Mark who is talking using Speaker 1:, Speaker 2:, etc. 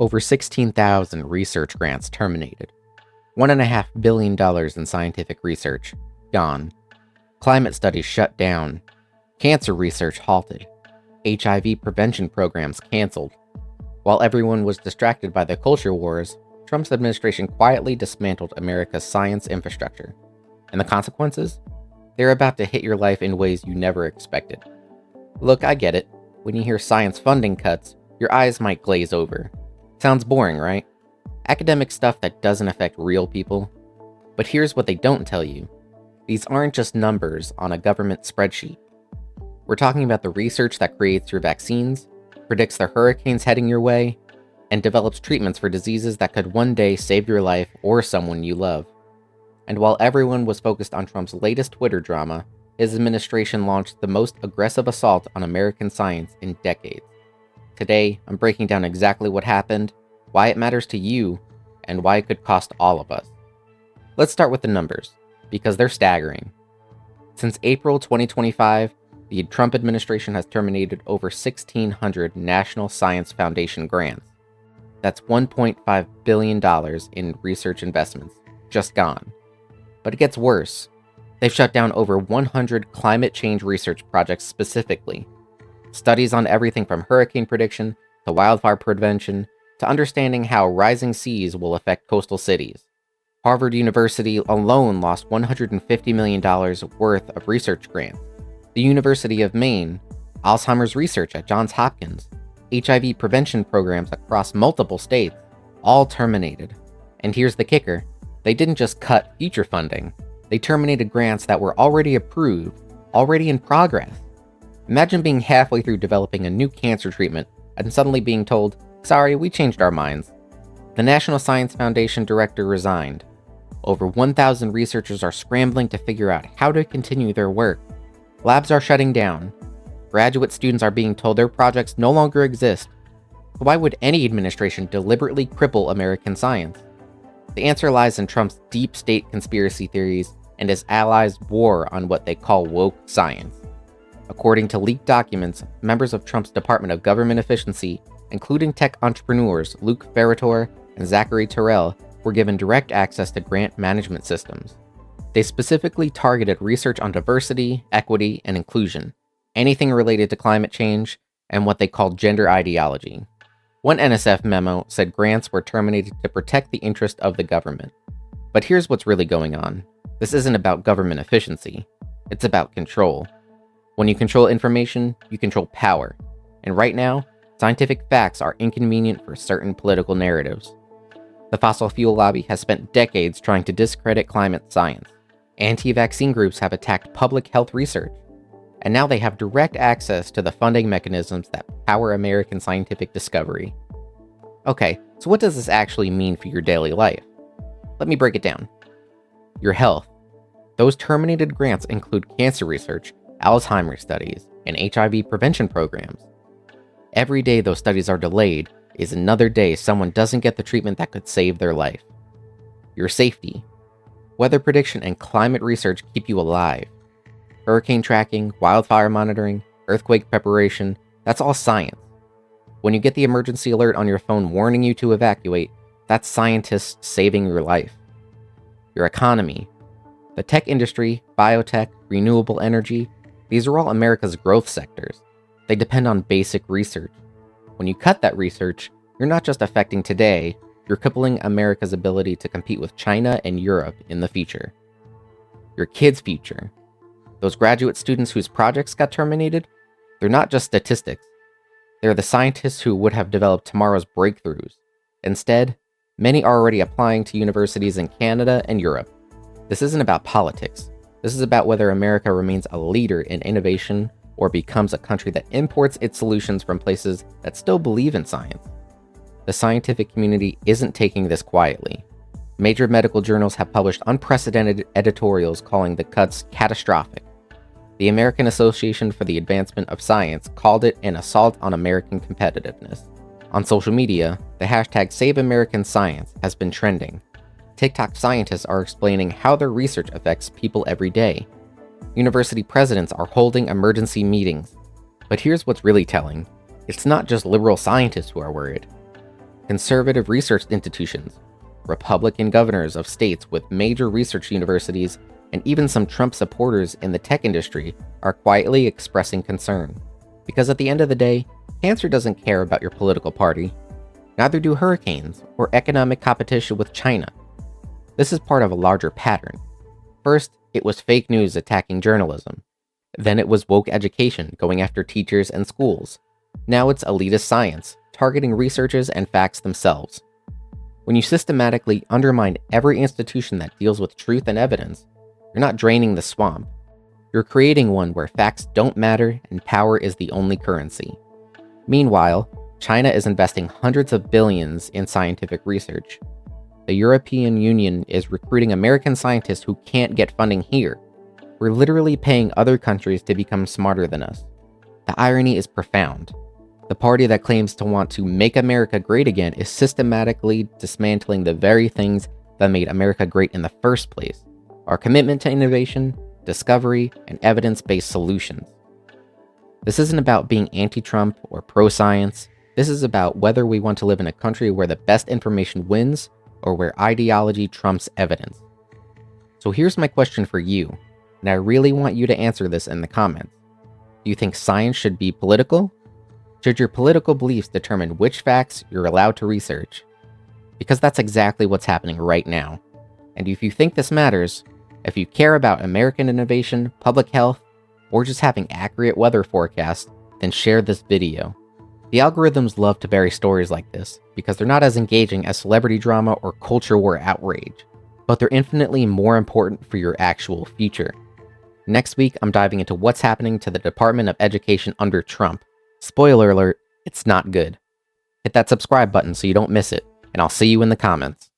Speaker 1: Over 16,000 research grants terminated. $1.5 billion in scientific research gone. Climate studies shut down. Cancer research halted. HIV prevention programs canceled. While everyone was distracted by the culture wars, Trump's administration quietly dismantled America's science infrastructure. And the consequences? They're about to hit your life in ways you never expected. Look, I get it. When you hear science funding cuts, your eyes might glaze over. Sounds boring, right? Academic stuff that doesn't affect real people. But here's what they don't tell you. These aren't just numbers on a government spreadsheet. We're talking about the research that creates your vaccines, predicts the hurricanes heading your way, and develops treatments for diseases that could one day save your life or someone you love. And while everyone was focused on Trump's latest Twitter drama, his administration launched the most aggressive assault on American science in decades. Today, I'm breaking down exactly what happened, why it matters to you, and why it could cost all of us. Let's start with the numbers, because they're staggering. Since April 2025, the Trump administration has terminated over 1,600 National Science Foundation grants. That's $1.5 billion in research investments, just gone. But it gets worse. They've shut down over 100 climate change research projects specifically. Studies on everything from hurricane prediction to wildfire prevention to understanding how rising seas will affect coastal cities. Harvard University alone lost $150 million worth of research grants. The University of Maine, Alzheimer's research at Johns Hopkins, HIV prevention programs across multiple states, all terminated. And here's the kicker. They didn't just cut future funding. They terminated grants that were already approved, already in progress. Imagine being halfway through developing a new cancer treatment and suddenly being told, sorry, we changed our minds. The National Science Foundation director resigned. Over 1,000 researchers are scrambling to figure out how to continue their work. Labs are shutting down. Graduate students are being told their projects no longer exist. So why would any administration deliberately cripple American science? The answer lies in Trump's deep state conspiracy theories and his allies' war on what they call woke science. According to leaked documents, members of Trump's Department of Government Efficiency, including tech entrepreneurs Luke Ferrator and Zachary Terrell, were given direct access to grant management systems. They specifically targeted research on diversity, equity, and inclusion, anything related to climate change, and what they called gender ideology. One NSF memo said grants were terminated to protect the interest of the government. But here's what's really going on. This isn't about government efficiency. It's about control. When you control information, you control power. And right now, scientific facts are inconvenient for certain political narratives. The fossil fuel lobby has spent decades trying to discredit climate science. Anti-vaccine groups have attacked public health research. And now they have direct access to the funding mechanisms that power American scientific discovery. Okay, so what does this actually mean for your daily life? Let me break it down. Your health. Those terminated grants include cancer research, Alzheimer's studies, and HIV prevention programs. Every day those studies are delayed is another day someone doesn't get the treatment that could save their life. Your safety. Weather prediction and climate research keep you alive. Hurricane tracking, wildfire monitoring, earthquake preparation, that's all science. When you get the emergency alert on your phone warning you to evacuate, that's scientists saving your life. Your economy. The tech industry, biotech, renewable energy, these are all America's growth sectors. They depend on basic research. When you cut that research, you're not just affecting today, you're crippling America's ability to compete with China and Europe in the future. Your kids' future. Those graduate students whose projects got terminated, they're not just statistics. They're the scientists who would have developed tomorrow's breakthroughs. Instead, many are already applying to universities in Canada and Europe. This isn't about politics. This is about whether America remains a leader in innovation or becomes a country that imports its solutions from places that still believe in science. The scientific community isn't taking this quietly. Major medical journals have published unprecedented editorials calling the cuts catastrophic. The American Association for the Advancement of Science called it an assault on American competitiveness. On social media, the hashtag #SaveAmericanScience has been trending. TikTok scientists are explaining how their research affects people every day. University presidents are holding emergency meetings. But here's what's really telling. It's not just liberal scientists who are worried. conservative research institutions, Republican governors of states with major research universities, and even some Trump supporters in the tech industry are quietly expressing concern. Because at the end of the day, cancer doesn't care about your political party. Neither do hurricanes or economic competition with China. This is part of a larger pattern. First, it was fake news attacking journalism. Then it was woke education going after teachers and schools. Now it's elitist science, targeting researchers and facts themselves. When you systematically undermine every institution that deals with truth and evidence, you're not draining the swamp. You're creating one where facts don't matter and power is the only currency. Meanwhile, China is investing hundreds of billions in scientific research. The European Union is recruiting American scientists who can't get funding here. We're literally paying other countries to become smarter than us. The irony is profound. The party that claims to want to make America great again is systematically dismantling the very things that made America great in the first place: our commitment to innovation, discovery, and evidence-based solutions. This isn't about being anti-Trump or pro-science. This is about whether we want to live in a country where the best information wins or where ideology trumps evidence. So here's my question for you, and I really want you to answer this in the comments. Do you think science should be political? Should your political beliefs determine which facts you're allowed to research? Because that's exactly what's happening right now. And if you think this matters, if you care about American innovation, public health, or just having accurate weather forecasts, then share this video. The algorithms love to bury stories like this because they're not as engaging as celebrity drama or culture war outrage, but they're infinitely more important for your actual future. Next week, I'm diving into what's happening to the Department of Education under Trump. Spoiler alert, it's not good. Hit that subscribe button so you don't miss it, and I'll see you in the comments.